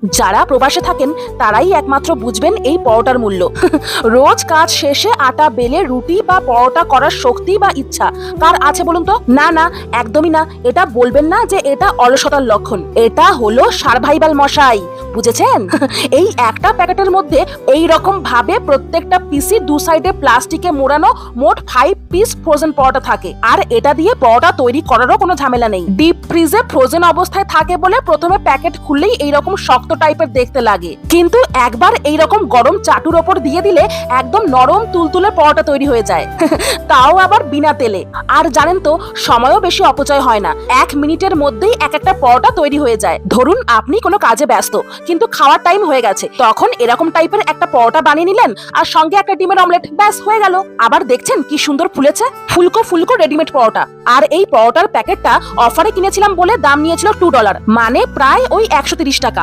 যারা প্রবাসে থাকেন তারাই একমাত্র বুঝবেন এই পরোটার মূল্য। রোজ কাজ শেষে আটা বেলে রুটি বা পরোটা করার শক্তি বা ইচ্ছা কার আছে বলুন তো? না না, একদমই না। এটা বলবেন না যে এটা অলসতার লক্ষণ। এটা হলো সার্ভাইভাল মশাই, বুঝেছেন? এই একটা প্যাকেটের মধ্যে এই রকম ভাবে প্রত্যেকটা পিসি দু সাইডে প্লাস্টিকে মোড়ানো মোট 5 পিস ফ্রোজেন পরোটা থাকে। আর এটা দিয়ে পরোটা তৈরি করারও কোনো ঝামেলা নেই। ডিপ ফ্রিজে ফ্রোজেন অবস্থায় থাকে বলে প্রথমে প্যাকেট খুললেই এইরকম শক্ত টাইপের দেখতে লাগে, কিন্তু একবার এইরকম গরম চাটুর ওপর দিয়ে দিলে একদম নরম তুলতুলে পরোটা তৈরি হয়ে যায়। তাও আবার বিনা তেলে। আর জানেন তো, সময়ও বেশি অপচয় হয় না। 1 মিনিটের মধ্যেই এক একটা পরোটা তৈরি হয়ে যায়। ধরুন আপনি কোনো কাজে ব্যস্ত, কিন্তু খাওয়ার টাইম হয়ে গেছে, তখন এরকম টাইপের একটা পরোটা বানিয়ে নিলেন আর সঙ্গে একটা ডিমের অমলেট, ব্যাস হয়ে গেল। আবার দেখছেন কি সুন্দর ফুলেছে, ফুলকো ফুলকো রেডিমেড পরোটা। আর এই পরোটার প্যাকেটটা অফারে কিনেছিলাম বলে দাম নিয়েছিল $2, মানে প্রায় ওই 130 টাকা।